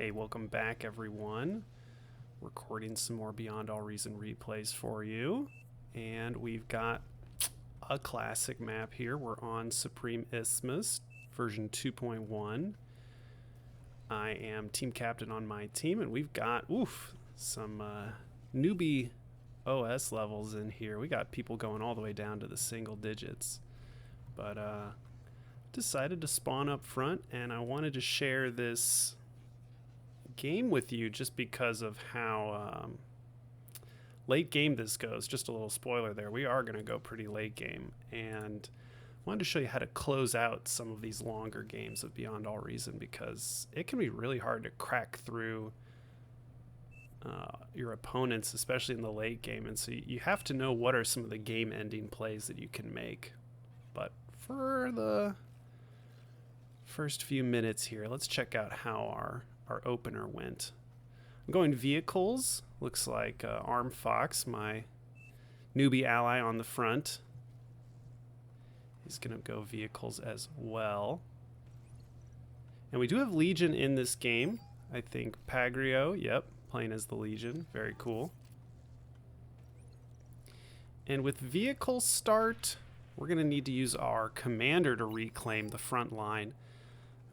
Hey, welcome back, everyone. Recording some more Beyond All Reason replays for you. And we've got a classic map here. We're on Supreme Isthmus, version 2.1. I am team captain on my team, and we've got, some newbie OS levels in here. We got people going all the way down to the single digits. But decided to spawn up front, and I wanted to share this game with you just because of how late game this goes. Just a little spoiler there. We are going to go pretty late game, and I wanted to show you how to close out some of these longer games of Beyond All Reason, because it can be really hard to crack through your opponents, especially in the late game. And so you have to know what are some of the game ending plays that you can make. But for the first few minutes here, let's check out how our opener went. I'm going vehicles. Looks like Arm Fox, my newbie ally on the front. He's going to go vehicles as well. And we do have Legion in this game. I think Pagrio, yep, playing as the Legion. Very cool. And with vehicle start, we're going to need to use our commander to reclaim the front line.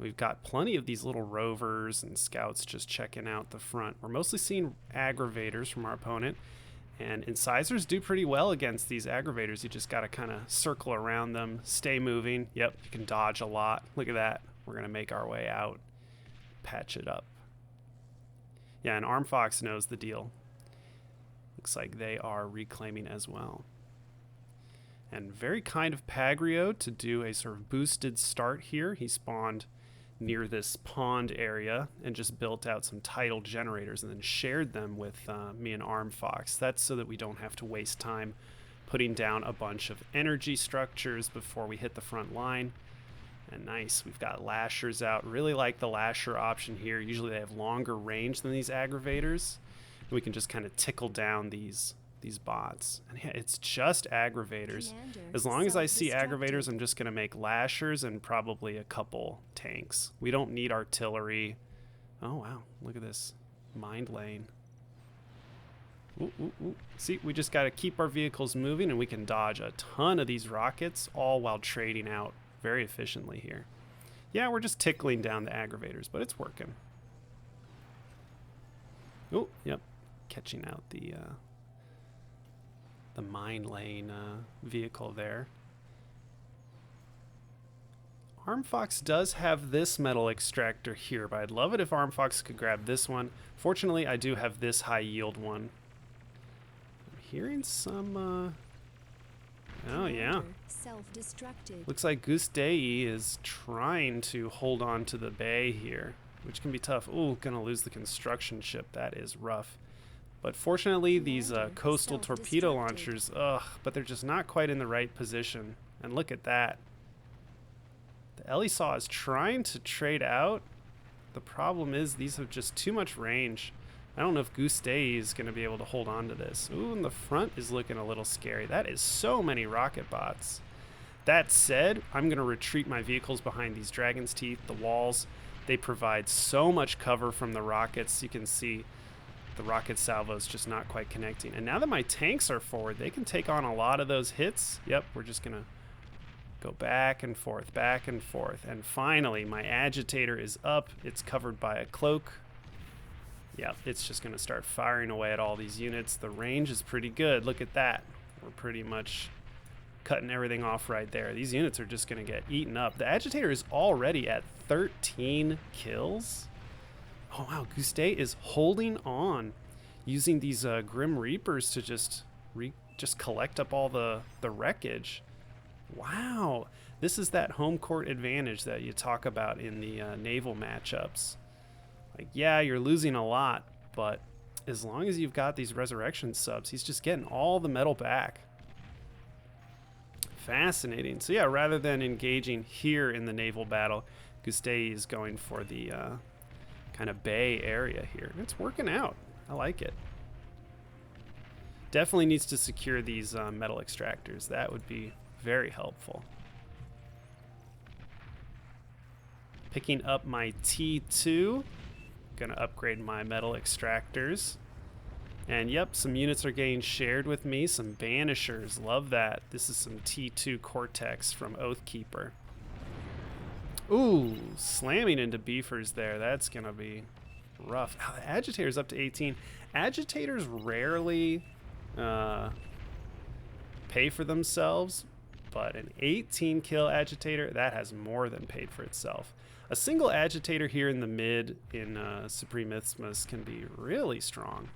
We've got plenty of these little rovers and scouts just checking out the front. We're mostly seeing aggravators from our opponent, and incisors do pretty well against these aggravators. You just got to kind of circle around them, stay moving. Yep, you can dodge a lot. Look at that. We're going to make our way out, patch it up. Yeah, and Arm Fox knows the deal. Looks like they are reclaiming as well. And very kind of Pagrio to do a sort of boosted start here. He spawned near this pond area and just built out some tidal generators and then shared them with me and Arm Fox. That's so that we don't have to waste time putting down a bunch of energy structures before we hit the front line. And nice, we've got lashers out. Really like the lasher option here. Usually they have longer range than these aggravators. And we can just kind of tickle down these bots. And yeah, it's just aggravators. As long as I see aggravators, I'm just going to make lashers and probably a couple tanks. We don't need artillery. Oh, wow. Look at this. Mind lane. Ooh, ooh, ooh. See, we just got to keep our vehicles moving, and we can dodge a ton of these rockets, all while trading out very efficiently here. Yeah, we're just tickling down the aggravators, but it's working. Oh, yep. Catching out the mine lane vehicle there. Arm Fox does have this metal extractor here, but I'd love it if Arm Fox could grab this one. Fortunately, I do have this high yield one. I'm hearing some oh yeah. Looks like Goose Day is trying to hold on to the bay here, which can be tough. Ooh, gonna lose the construction ship. That is rough. But fortunately, these coastal torpedo launchers, but they're just not quite in the right position. And look at that. The Elisaw is trying to trade out. The problem is these have just too much range. I don't know if Goose Day is going to be able to hold on to this. Ooh, and the front is looking a little scary. That is so many rocket bots. That said, I'm going to retreat my vehicles behind these Dragon's Teeth, the walls. They provide so much cover from the rockets. You can see the rocket salvos just not quite connecting. And now that my tanks are forward, they can take on a lot of those hits. Yep, we're just going to go back and forth, back and forth. And finally, my agitator is up. It's covered by a cloak. Yep, it's just going to start firing away at all these units. The range is pretty good. Look at that. We're pretty much cutting everything off right there. These units are just going to get eaten up. The agitator is already at 13 kills. Oh, wow. Goose Day is holding on, using these Grim Reapers to just collect up all the wreckage. Wow. This is that home court advantage that you talk about in the naval matchups. Like, yeah, you're losing a lot, but as long as you've got these resurrection subs, he's just getting all the metal back. Fascinating. So yeah, rather than engaging here in the naval battle, Goose Day is going for the kind of bay area here. It's working out. I like it. Definitely needs to secure these metal extractors. That would be very helpful. Picking up my T2. Gonna upgrade my metal extractors. And yep, some units are getting shared with me. Some banishers, love that. This is some T2 Cortex from Oathkeeper. Ooh, slamming into beefers there. That's gonna be rough. Oh, the agitator's up to 18. Agitators rarely pay for themselves, but an 18 kill agitator, that has more than paid for itself. A single agitator here in the mid in Supreme Isthmus can be really strong.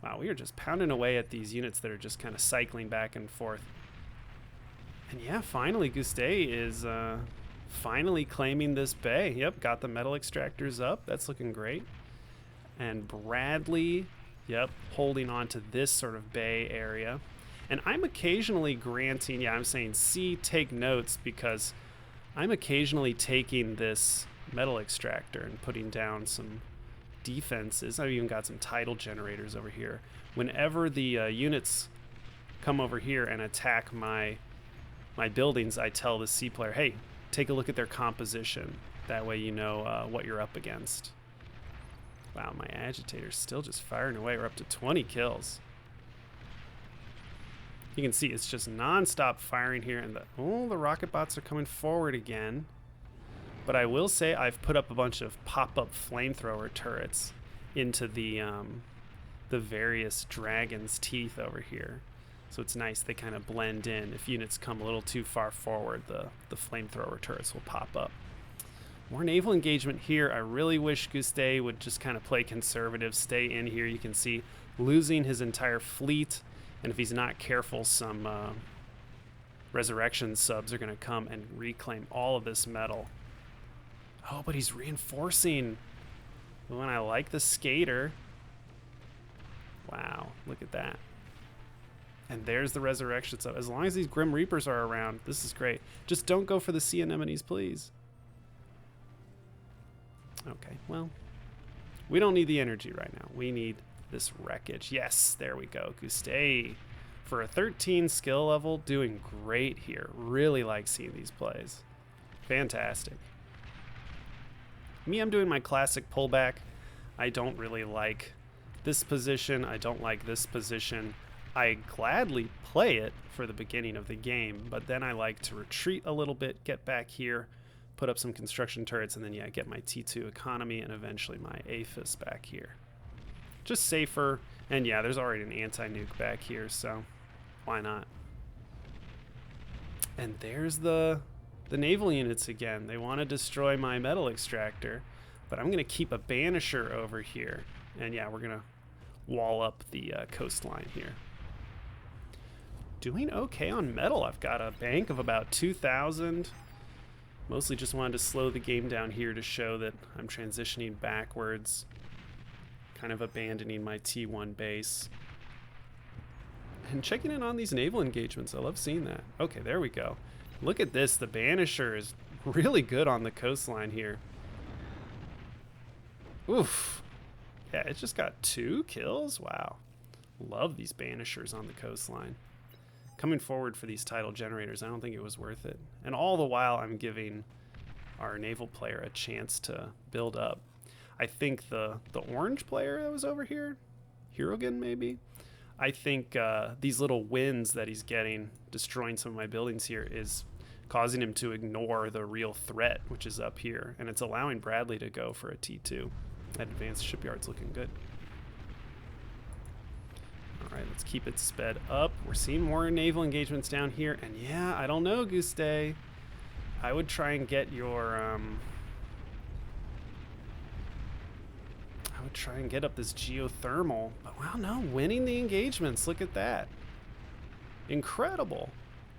Wow, we are just pounding away at these units that are just kind of cycling back and forth. And yeah, finally, Gustave is finally claiming this bay. Yep, got the metal extractors up. That's looking great. And Bradley, yep, holding on to this sort of bay area. And I'm occasionally granting, yeah, I'm saying C, take notes, because I'm occasionally taking this metal extractor and putting down some defenses. I've even got some tidal generators over here. Whenever the units come over here and attack my buildings, I tell the C player, hey, take a look at their composition. That way you know what you're up against. Wow, my agitator's still just firing away. We're up to 20 kills. You can see it's just non-stop firing here, and the rocket bots are coming forward again. But I will say I've put up a bunch of pop-up flamethrower turrets into the various dragons' teeth over here. So it's nice, they kind of blend in. If units come a little too far forward, the flamethrower turrets will pop up. More naval engagement here. I really wish Gustave would just kind of play conservative, stay in here. You can see losing his entire fleet, and if he's not careful, some resurrection subs are going to come and reclaim all of this metal. Oh, but he's reinforcing. When I like the skater. Wow, look at that. And there's the resurrection sub. As long as these Grim Reapers are around, this is great. Just don't go for the sea anemones, please. Okay, well, we don't need the energy right now. We need this wreckage. Yes, there we go. Gustave, for a 13 skill level, doing great here. Really like seeing these plays. Fantastic. Me, I'm doing my classic pullback. I don't really like this position. I don't like this position. I gladly play it for the beginning of the game, but then I like to retreat a little bit, get back here, put up some construction turrets, and then, yeah, get my T2 economy and eventually my APHIS back here. Just safer, and yeah, there's already an anti-nuke back here, so why not? And there's the naval units again. They want to destroy my metal extractor, but I'm going to keep a banisher over here. And yeah, we're going to wall up the coastline here. Doing okay on metal. I've got a bank of about 2,000. Mostly just wanted to slow the game down here to show that I'm transitioning backwards. Kind of abandoning my T1 base. And checking in on these naval engagements. I love seeing that. Okay, there we go. Look at this. The Banisher is really good on the coastline here. Oof. Yeah, it's just got 2 kills. Wow. Love these Banishers on the coastline. Coming forward for these tidal generators, I don't think it was worth it. And all the while, I'm giving our naval player a chance to build up. I think the orange player that was over here, Hirogen maybe, I think these little wins that he's getting, destroying some of my buildings here, is causing him to ignore the real threat, which is up here. And it's allowing Bradley to go for a T2. That advanced shipyard's looking good. All right, let's keep it sped up. We're seeing more naval engagements down here. And yeah, I don't know, Gustave. I would try and get your... I would try and get up this geothermal. But well, no, winning the engagements. Look at that. Incredible.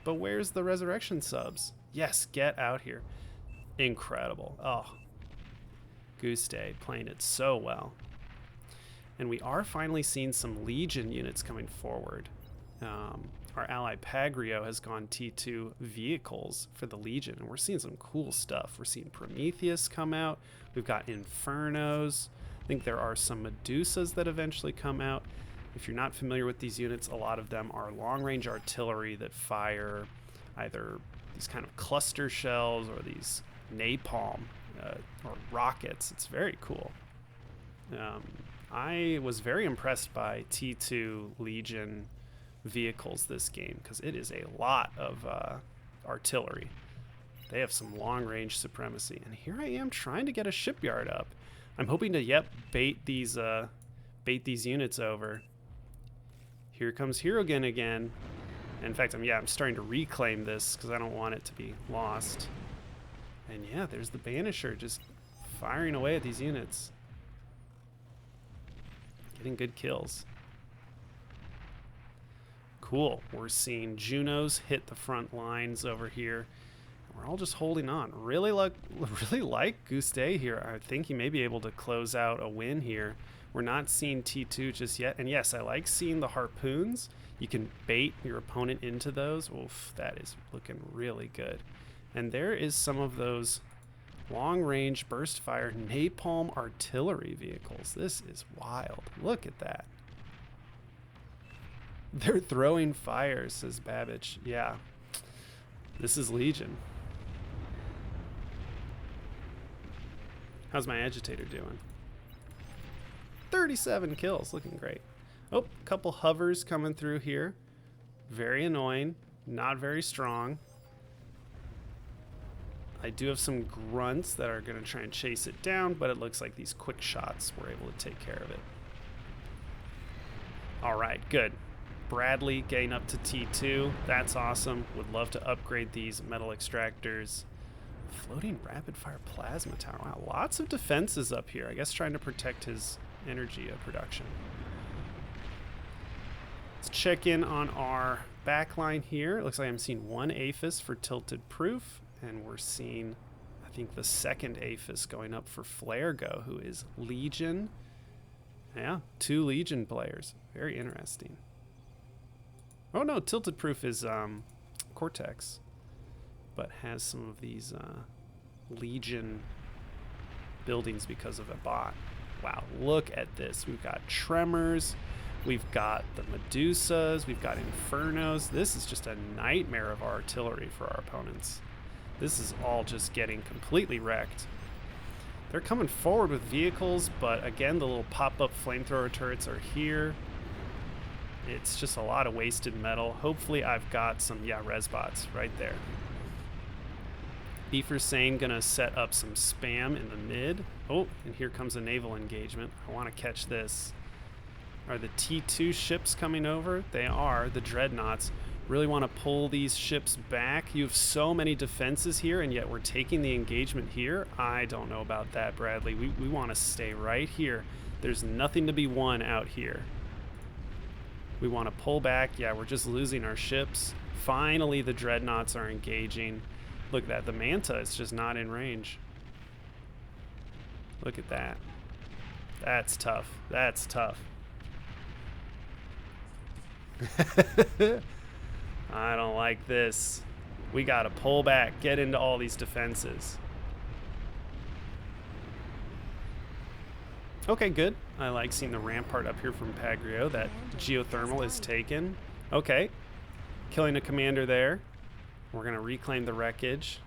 But where's the resurrection subs? Yes, get out here. Incredible. Oh, Gustave playing it so well. And we are finally seeing some Legion units coming forward. Our ally Pagrio has gone T2 vehicles for the Legion, and we're seeing some cool stuff. We're seeing Prometheus come out. We've got Infernos. I think there are some Medusas that eventually come out. If you're not familiar with these units, a lot of them are long-range artillery that fire either these kind of cluster shells or these napalm or rockets. It's very cool. Um, I was very impressed by T2 Legion vehicles this game because it is a lot of artillery. They have some long-range supremacy. And here I am trying to get a shipyard up. I'm hoping to, bait these units over. Here comes Hirogen again. In fact, I'm starting to reclaim this because I don't want it to be lost. And yeah, there's the Banisher just firing away at these units. Getting good kills. Cool. We're seeing Junos hit the front lines over here. We're all just holding on. Really like Guste here. I think he may be able to close out a win here. We're not seeing T2 just yet. And yes, I like seeing the harpoons. You can bait your opponent into those. Oof, that is looking really good. And there is some of those long-range burst fire napalm artillery vehicles. This is wild. Look at that. They're throwing fire, says Babbage. Yeah, this is Legion. How's my agitator doing? 37 kills, looking great. Oh, a couple hovers coming through here. Very annoying, not very strong. I do have some grunts that are going to try and chase it down, but it looks like these quick shots were able to take care of it. All right, good. Bradley getting up to T2. That's awesome. Would love to upgrade these metal extractors. Floating rapid fire plasma tower. Wow, lots of defenses up here. I guess trying to protect his energy production. Let's check in on our backline here. It looks like I'm seeing one APHIS for tilted proof. And we're seeing, I think, the second APHIS going up for Flairgo, who is Legion. Yeah, 2 Legion players. Very interesting. Oh no, Tilted Proof is Cortex, but has some of these Legion buildings because of a bot. Wow, look at this. We've got Tremors. We've got the Medusas. We've got Infernos. This is just a nightmare of artillery for our opponents. This is all just getting completely wrecked. They're coming forward with vehicles, but again, the little pop-up flamethrower turrets are here. It's just a lot of wasted metal. Hopefully I've got some, res bots right there. Beefer's saying gonna set up some spam in the mid. Oh, and here comes a naval engagement. I want to catch this. Are the T2 ships coming over? They are, the dreadnoughts. Really want to pull these ships back. You have so many defenses here, and yet we're taking the engagement here. I don't know about that, Bradley. We want to stay right here. There's nothing to be won out here. We want to pull back. Yeah, we're just losing our ships. Finally, the dreadnoughts are engaging. Look at that. The Manta is just not in range. Look at that. That's tough. That's tough. I don't like this. We got to pull back, get into all these defenses. Okay, good. I like seeing the rampart up here from Pagrio. That geothermal is taken. Okay. Killing a commander there. We're going to reclaim the wreckage.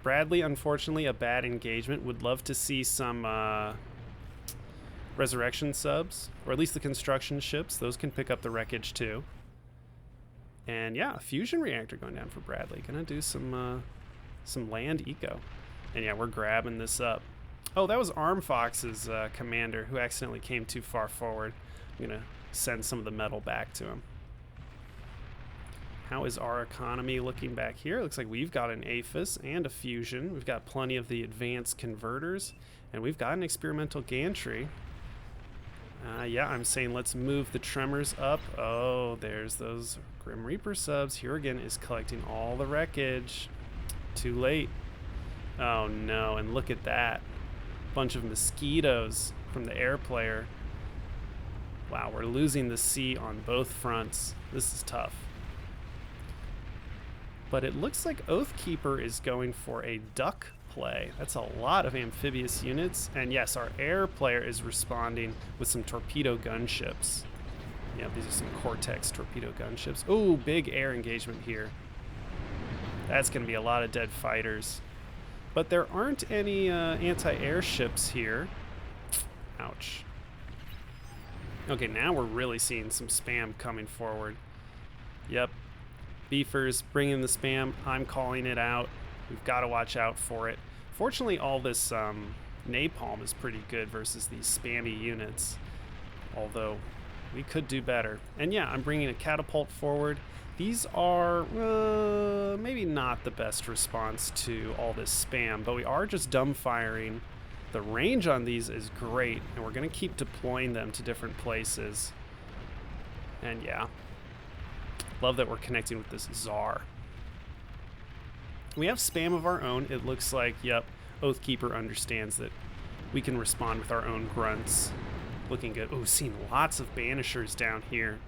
Bradley, unfortunately, a bad engagement. Would love to see some resurrection subs, or at least the construction ships. Those can pick up the wreckage too. And yeah, a fusion reactor going down for Bradley. Gonna do some land eco. And yeah, we're grabbing this up. Oh, that was Armfox's commander who accidentally came too far forward. I'm gonna send some of the metal back to him. How is our economy looking back here? It looks like we've got an APHIS and a fusion. We've got plenty of the advanced converters, and we've got an experimental gantry. Yeah, I'm saying let's move the Tremors up. Oh, there's those Grim Reaper subs. Hirogen is collecting all the wreckage. Too late. Oh no, and look at that. Bunch of mosquitoes from the air player. Wow, we're losing the sea on both fronts. This is tough. But it looks like Oathkeeper is going for a duck play. That's a lot of amphibious units. And yes, our air player is responding with some torpedo gunships. Yeah, these are some Cortex torpedo gunships. Oh, big air engagement here. That's going to be a lot of dead fighters. But there aren't any anti-air ships here. Ouch. Okay, now we're really seeing some spam coming forward. Yep. Beefers bringing the spam. I'm calling it out. We've got to watch out for it. Fortunately, all this napalm is pretty good versus these spammy units. Although, we could do better. And yeah, I'm bringing a catapult forward. These are maybe not the best response to all this spam, but we are just dumbfiring. The range on these is great, and we're going to keep deploying them to different places. And yeah, love that we're connecting with this Tsar. We have spam of our own. It looks like, yep, Oathkeeper understands that we can respond with our own grunts. Looking good. Oh, seeing lots of banishers down here.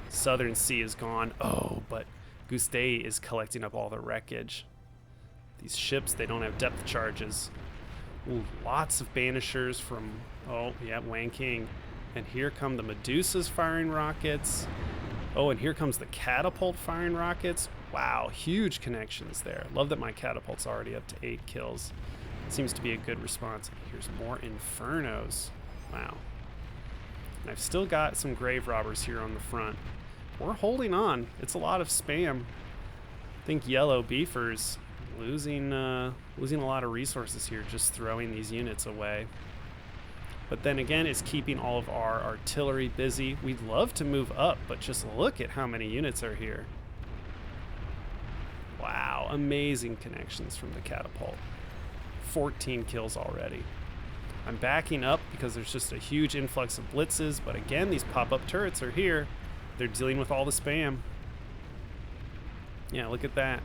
Southern Sea is gone. Oh, but Gustave is collecting up all the wreckage. These ships, they don't have depth charges. Ooh, lots of banishers from, oh, yeah, Wang King. And here come the Medusas firing rockets. Oh, and here comes the catapult firing rockets. Wow, huge connections there. Love that my catapult's already up to 8 kills. Seems to be a good response. Here's more Infernos. Wow. And I've still got some grave robbers here on the front. We're holding on. It's a lot of spam. I think yellow beefers losing a lot of resources here, just throwing these units away. But then again, it's keeping all of our artillery busy. We'd love to move up, but just look at how many units are here. Wow, amazing connections from the catapult. 14 kills already. I'm backing up because there's just a huge influx of blitzes, but again, these pop-up turrets are here. They're dealing with all the spam. Yeah, look at that.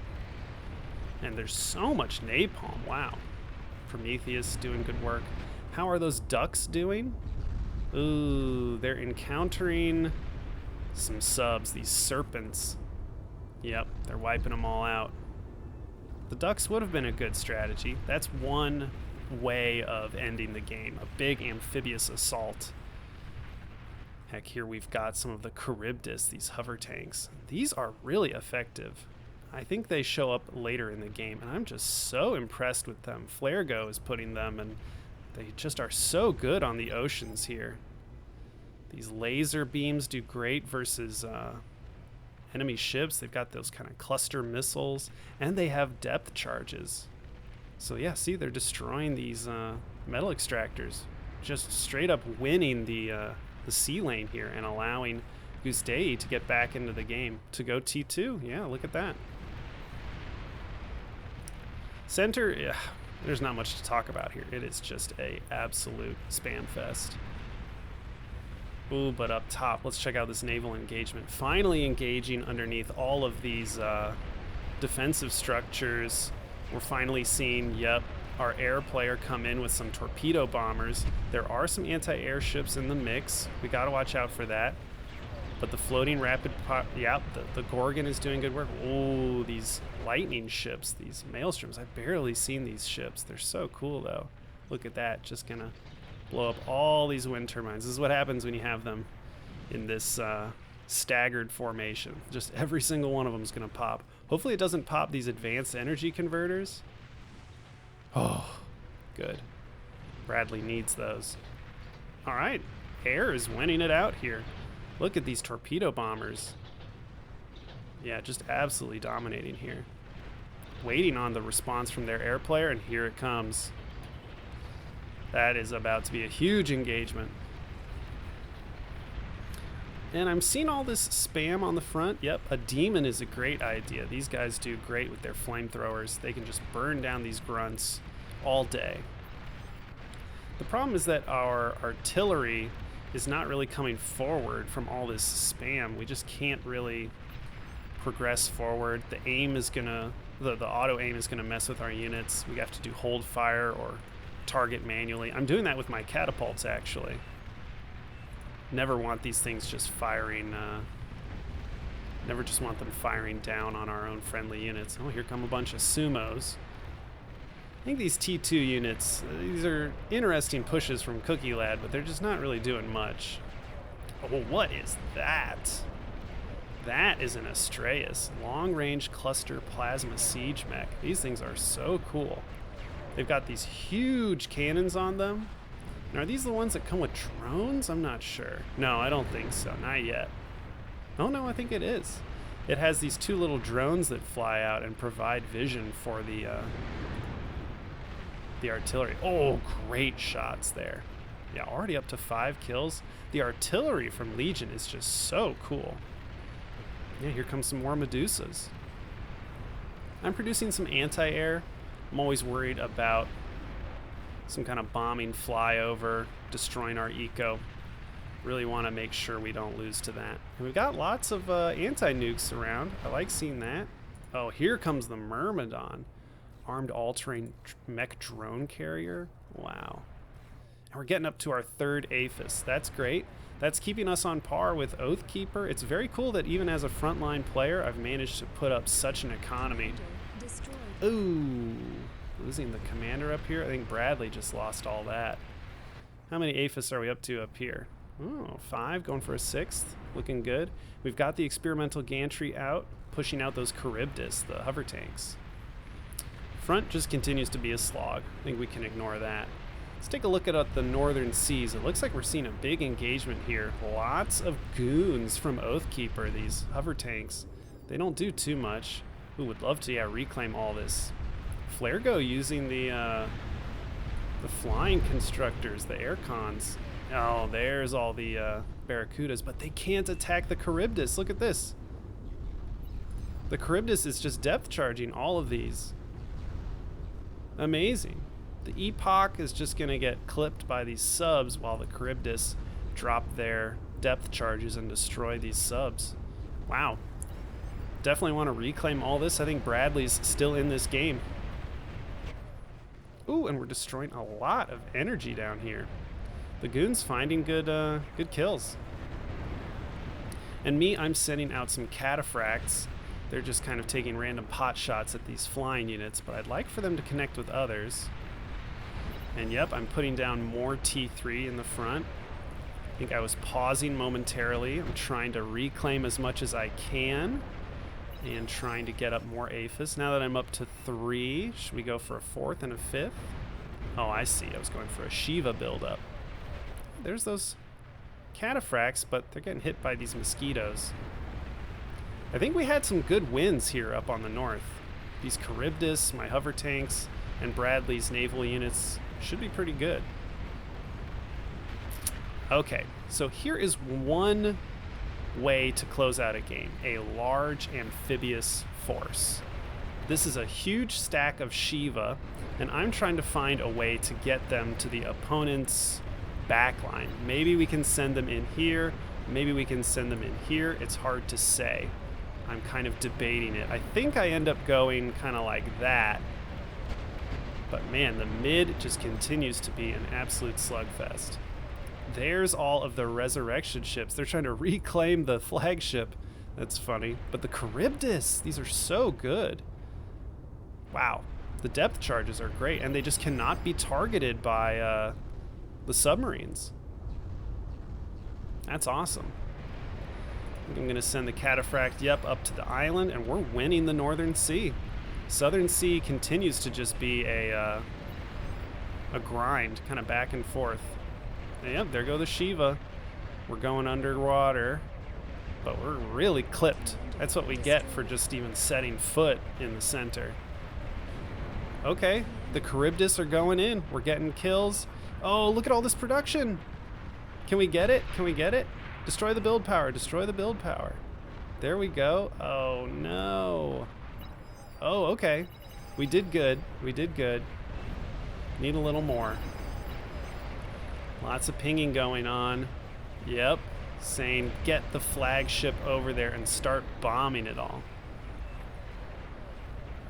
And there's so much napalm, wow. Prometheus doing good work. How are those ducks doing? Ooh, they're encountering some subs, these serpents. Yep, they're wiping them all out. The ducks would have been a good strategy. That's one way of ending the game, a big amphibious assault. Heck, here we've got some of the Charybdis, these hover tanks. These are really effective. I think they show up later in the game, and I'm just so impressed with them. Flairgo is putting them, and they just are so good on the oceans here. These laser beams do great versus enemy ships. They've got those kind of cluster missiles, and they have depth charges. So yeah, see, they're destroying these metal extractors. Just straight up winning the sea lane here and allowing Gustave to get back into the game. To go T2, yeah, look at that. Center, yeah, there's not much to talk about here. It is just a absolute spam fest. Ooh, but up top, let's check out this naval engagement. Finally engaging underneath all of these defensive structures. We're finally seeing, yep, our air player come in with some torpedo bombers. There are some anti-airships in the mix. We got to watch out for that. But the floating rapid, yeah, the Gorgon is doing good work. Oh, these lightning ships, these maelstroms. I've barely seen these ships. They're so cool, though. Look at that, just gonna blow up all these wind turbines. This is what happens when you have them in this staggered formation. Just every single one of them is gonna pop. Hopefully it doesn't pop these advanced energy converters. Oh, good. Bradley needs those. All right, air is winning it out here. Look at these torpedo bombers. Yeah, just absolutely dominating here. Waiting on the response from their air player, and here it comes. That is about to be a huge engagement. And I'm seeing all this spam on the front. Yep, a demon is a great idea. These guys do great with their flamethrowers. They can just burn down these grunts all day. The problem is that our artillery is not really coming forward from all this spam. We just can't really progress forward. The aim is gonna, the auto aim is gonna mess with our units. We have to do hold fire or target manually. I'm doing that with my catapults, actually. Never want these things just firing, never just want them firing down on our own friendly units. Oh, here come a bunch of sumos. I think these T2 units, these are interesting pushes from Cookie Lad, but they're just not really doing much. Oh, what is that? That is an Astraeus, long-range cluster plasma siege mech. These things are so cool. They've got these huge cannons on them, Now, are these the ones that come with drones? I'm not sure. No, I don't think so. Not yet. Oh, no, I think it is. It has these 2 little drones that fly out and provide vision for the artillery. Oh, great shots there. Yeah, already up to 5 kills. The artillery from Legion is just so cool. Yeah, here comes some more Medusas. I'm producing some anti-air. I'm always worried about some kind of bombing flyover, destroying our eco. Really want to make sure we don't lose to that. And we've got lots of anti-nukes around. I like seeing that. Oh, here comes the Myrmidon. Armed all-terrain mech drone carrier. Wow. And we're getting up to our 3rd APHIS. That's great. That's keeping us on par with Oathkeeper. It's very cool that even as a frontline player, I've managed to put up such an economy. Ooh, losing the commander up here. I think Bradley just lost all that. How many APHIS are we up to up here? Oh, 5, going for a 6th. Looking good. We've got the experimental gantry out, pushing out those Charybdis, the hover tanks. Front just continues to be a slog. I think we can ignore that. Let's take a look at the northern seas. It looks like we're seeing a big engagement here. Lots of goons from Oathkeeper, these hover tanks. They don't do too much. Who would love to, reclaim all this. Flairgo using the flying constructors, the air cons. Oh, there's all the Barracudas, but they can't attack the Charybdis. Look at this. The Charybdis is just depth charging all of these. Amazing. The Epoch is just going to get clipped by these subs while the Charybdis drop their depth charges and destroy these subs. Wow. Definitely want to reclaim all this. I think Bradley's still in this game. Ooh, and we're destroying a lot of energy down here. The goons finding good kills. And me, I'm sending out some cataphracts. They're just kind of taking random pot shots at these flying units, but I'd like for them to connect with others. And yep, I'm putting down more T3 in the front. I think I was pausing momentarily. I'm trying to reclaim as much as I can and trying to get up more APHIS. Now that I'm up to 3, should we go for a 4th and a 5th? Oh, I see. I was going for a Shiva buildup. There's those cataphracts, but they're getting hit by these mosquitoes. I think we had some good wins here up on the north. These Charybdis, my hover tanks, and Bradley's naval units should be pretty good. Okay, so here is one way to close out a game: a large amphibious force. This is a huge stack of Shiva, and I'm trying to find a way to get them to the opponent's backline. Maybe we can send them in here, maybe we can send them in here. It's hard to say. I'm kind of debating it. I think I end up going kind of like that. But man, the mid just continues to be an absolute slugfest. There's all of the resurrection ships. They're trying to reclaim the flagship. That's funny. But the Charybdis, these are so good. Wow. The depth charges are great, and they just cannot be targeted by the submarines. That's awesome. I'm going to send the cataphract, up to the island, and we're winning the Northern Sea. Southern Sea continues to just be a grind, kind of back and forth. Yep, there go the Shiva. We're going underwater, but we're really clipped. That's what we get for just even setting foot in the center. Okay, the Charybdis are going in. We're getting kills. Oh, look at all this production. Can we get it? Can we get it? Destroy the build power. Destroy the build power. There we go. Oh, no. Oh, okay. We did good. We did good. Need a little more. Lots of pinging going on. Yep. Saying get the flagship over there and start bombing it all.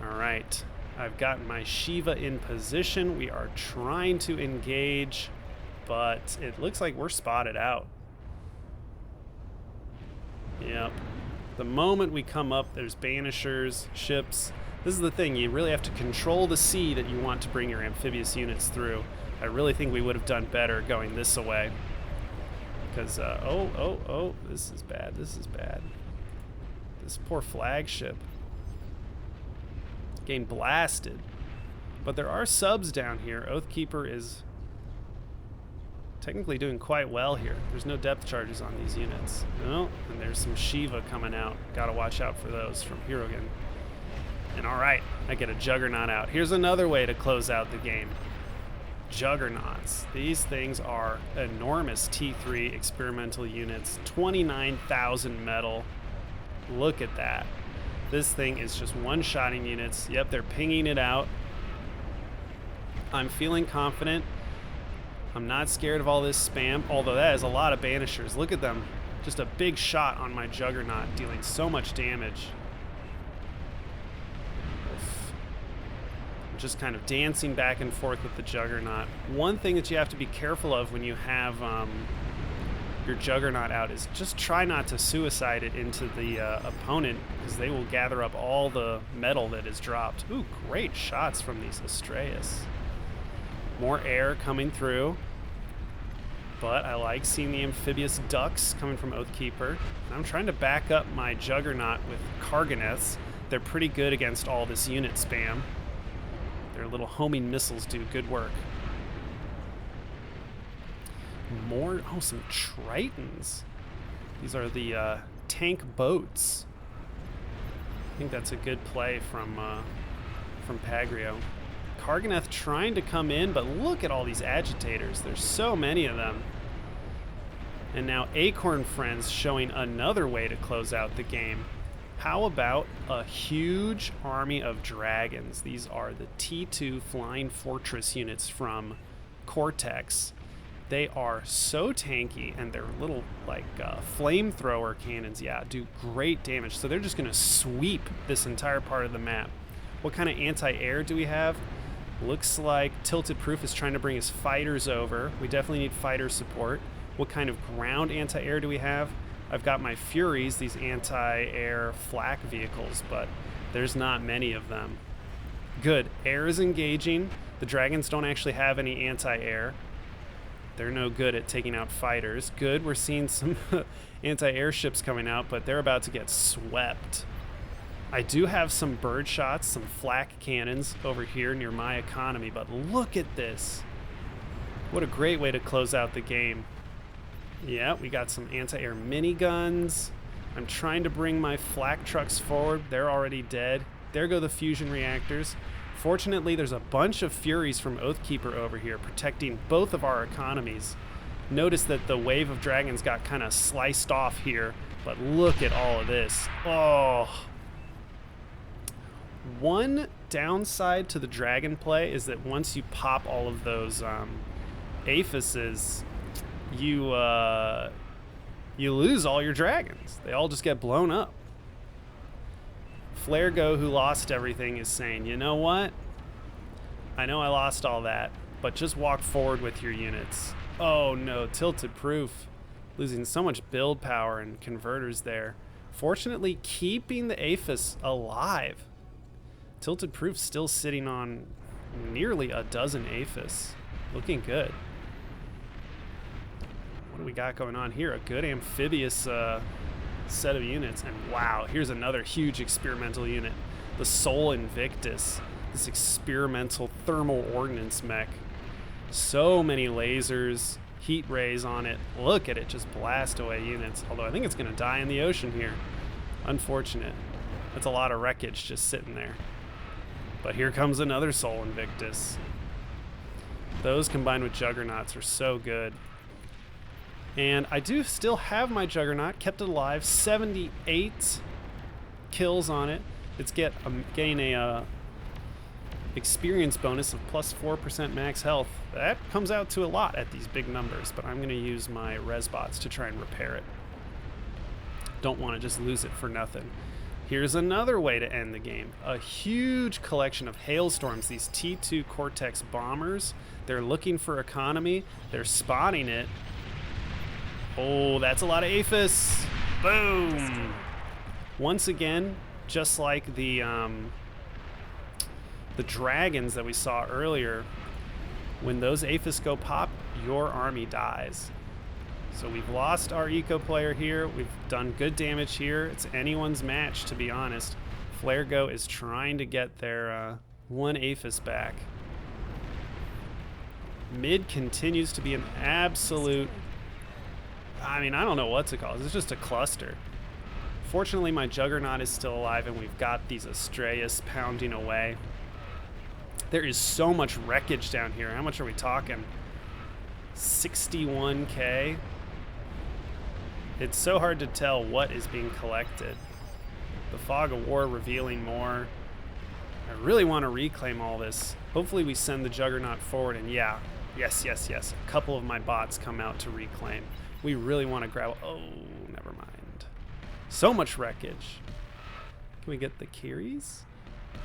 All right. I've got my Shiva in position. We are trying to engage, but it looks like we're spotted out. Yep. The moment we come up, there's banishers, ships. This is the thing. You really have to control the sea that you want to bring your amphibious units through. I really think we would have done better going this away. Because, oh, this is bad. This is bad. This poor flagship. Getting blasted. But there are subs down here. Oathkeeper is technically doing quite well here. There's no depth charges on these units. No, and there's some Shiva coming out. Gotta watch out for those from Hirogen. And all right, I get a Juggernaut out. Here's another way to close out the game. Juggernauts. These things are enormous T3 experimental units. 29,000 metal. Look at that. This thing is just one-shotting units. Yep, they're pinging it out. I'm feeling confident. I'm not scared of all this spam, although that is a lot of banishers. Look at them. Just a big shot on my Juggernaut, dealing so much damage. Just kind of dancing back and forth with the Juggernaut. One thing that you have to be careful of when you have your Juggernaut out is just try not to suicide it into the opponent, because they will gather up all the metal that is dropped. Ooh, great shots from these Astraeus. More air coming through, but I like seeing the amphibious ducks coming from Oathkeeper. I'm trying to back up my Juggernaut with Karganeths. They're pretty good against all this unit spam. Their little homing missiles do good work. More, oh, some Tritons. These are the tank boats. I think that's a good play from Pagrio. Karganeth trying to come in, but look at all these agitators. There's so many of them. And now Acorn Friends showing another way to close out the game. How about a huge army of dragons? These are the T2 Flying Fortress units from Cortex. They are so tanky, and their little, like, flamethrower cannons, yeah, do great damage. So they're just going to sweep this entire part of the map. What kind of anti-air do we have? Looks like Tilted Proof is trying to bring his fighters over. We definitely need fighter support. What kind of ground anti-air do we have? I've got my Furies, these anti-air flak vehicles, but there's not many of them. Good. Air is engaging. The dragons don't actually have any anti-air. They're no good at taking out fighters. Good. We're seeing some anti-air ships coming out, but they're about to get swept. I do have some bird shots, some flak cannons over here near my economy, but look at this. What a great way to close out the game. Yeah, we got some anti-air miniguns. I'm trying to bring my flak trucks forward. They're already dead. There go the fusion reactors. Fortunately, there's a bunch of Furies from Oathkeeper over here protecting both of our economies. Notice that the wave of dragons got kind of sliced off here, but look at all of this. Oh. One downside to the dragon play is that once you pop all of those Aphuses, you lose all your dragons. They all just get blown up. Flairgo, who lost everything, is saying, you know what? I know I lost all that, but just walk forward with your units. Oh no, Tilted Proof. Losing so much build power and converters there. Fortunately, keeping the Aphis alive. Tilted Proof still sitting on nearly a dozen Aphis. Looking good. What do we got going on here? A good amphibious set of units. And wow, here's another huge experimental unit. The Sol Invictus. This experimental thermal ordnance mech. So many lasers, heat rays on it. Look at it just blast away units. Although I think it's going to die in the ocean here. Unfortunate. That's a lot of wreckage just sitting there. But here comes another Sol Invictus. Those combined with Juggernauts are so good. And I do still have my Juggernaut, kept it alive, 78 kills on it. It's getting a experience bonus of plus 4% max health. That comes out to a lot at these big numbers, but I'm going to use my Resbots to try and repair it. Don't want to just lose it for nothing. Here's another way to end the game. A huge collection of hailstorms, these T2 Cortex bombers. They're looking for economy. They're spotting it. Oh, that's a lot of Aphis. Boom. Once again, just like the dragons that we saw earlier, when those Aphis go pop, your army dies. So we've lost our eco player here. We've done good damage here. It's anyone's match, to be honest. Flairgo is trying to get their one Aphis back. Mid continues to be an absolute, I mean, I don't know what to call it. It's just a cluster. Fortunately, my Juggernaut is still alive, and we've got these Astraeus pounding away. There is so much wreckage down here. How much are we talking? 61K? It's so hard to tell what is being collected. The Fog of War revealing more. I really want to reclaim all this. Hopefully we send the Juggernaut forward, and yeah, yes. A couple of my bots come out to reclaim. We really want to grab, oh, never mind. So much wreckage. Can we get the Kiris?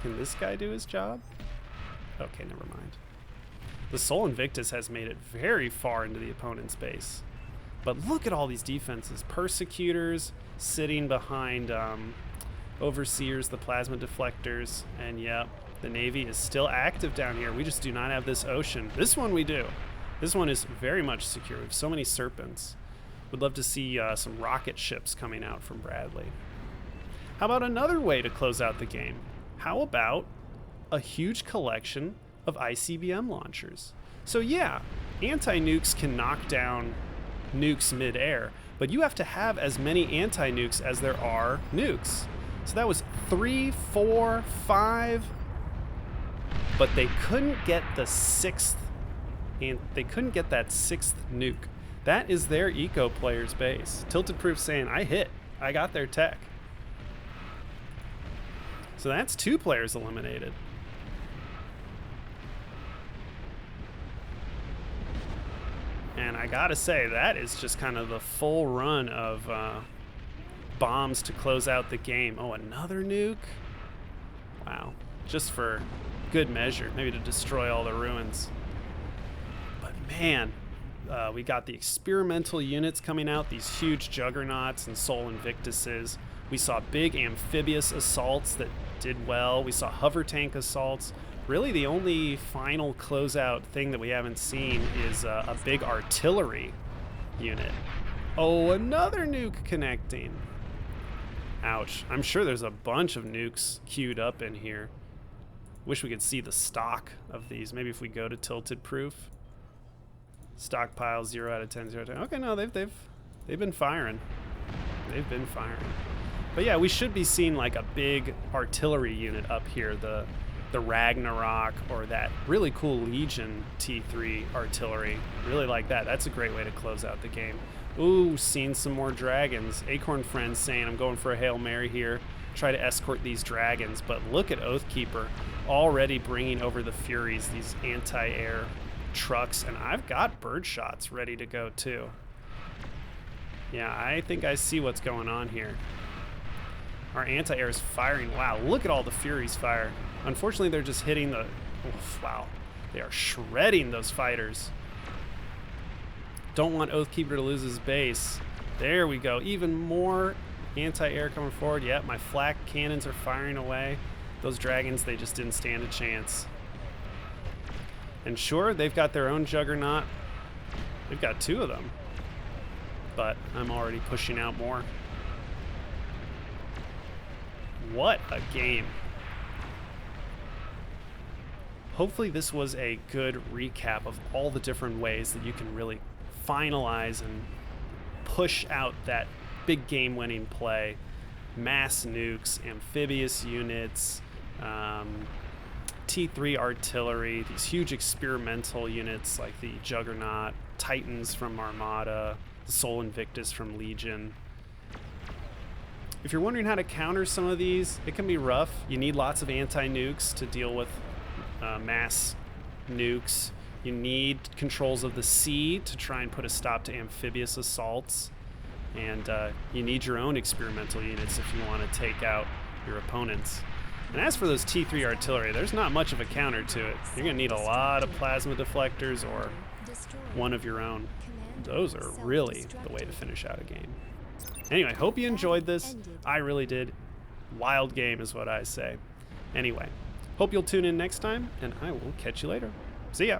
Can this guy do his job? Okay, never mind. The Sol Invictus has made it very far into the opponent's base. But look at all these defenses. Persecutors sitting behind Overseers, the Plasma Deflectors, and yep, the Navy is still active down here. We just do not have this ocean. This one we do. This one is very much secure. We have so many Serpents. Would love to see some rocket ships coming out from Bradley. How about another way to close out the game? How about a huge collection of ICBM launchers? So yeah, anti-nukes can knock down nukes mid-air, but you have to have as many anti-nukes as there are nukes. So that was 3, 4, 5, but they couldn't get the 6th, and they couldn't get that 6th nuke. That is their eco player's base. Tilted Proof saying, I hit. I got their tech. So that's 2 players eliminated. And I gotta say, that is just kind of the full run of bombs to close out the game. Oh, another nuke? Wow. Just for good measure. Maybe to destroy all the ruins. But man, we got the experimental units coming out, these huge Juggernauts and Sol Invictuses. We saw big amphibious assaults that did well. We saw hover tank assaults. Really the only final closeout thing that we haven't seen is a big artillery unit. Oh, another nuke connecting. Ouch. I'm sure there's a bunch of nukes queued up in here. Wish we could see the stock of these. Maybe if we go to Tilted Proof. Stockpile 0 out of 10, 0 out of 10. Okay, no, they've been firing. They've been firing. But yeah, we should be seeing like a big artillery unit up here, the Ragnarok, or that really cool Legion T3 artillery. Really like that. That's a great way to close out the game. Ooh, seen some more dragons. Acorn Friends saying I'm going for a Hail Mary here. Try to escort these dragons, but look at Oathkeeper already bringing over the Furies, these anti-air trucks, and I've got bird shots ready to go too. Yeah, I think I see what's going on here. Our anti-air is firing. Wow, look at all the Furies fire. Unfortunately, they're just hitting the... Oof, wow, they are shredding those fighters. Don't want Oathkeeper to lose his base. There we go. Even more anti-air coming forward. Yep, my flak cannons are firing away. Those dragons, they just didn't stand a chance. And sure, they've got their own Juggernaut. They've got 2 of them. But I'm already pushing out more. What a game. Hopefully this was a good recap of all the different ways that you can really finalize and push out that big game-winning play. Mass nukes, amphibious units, T3 artillery, these huge experimental units like the Juggernaut, Titans from Armada, the Sol Invictus from Legion. If you're wondering how to counter some of these, it can be rough. You need lots of anti-nukes to deal with mass nukes. You need controls of the sea to try and put a stop to amphibious assaults. And you need your own experimental units if you want to take out your opponents. And as for those T3 artillery, there's not much of a counter to it. You're going to need a lot of plasma deflectors or one of your own. Those are really the way to finish out a game. Anyway, hope you enjoyed this. I really did. Wild game is what I say. Anyway, hope you'll tune in next time, and I will catch you later. See ya.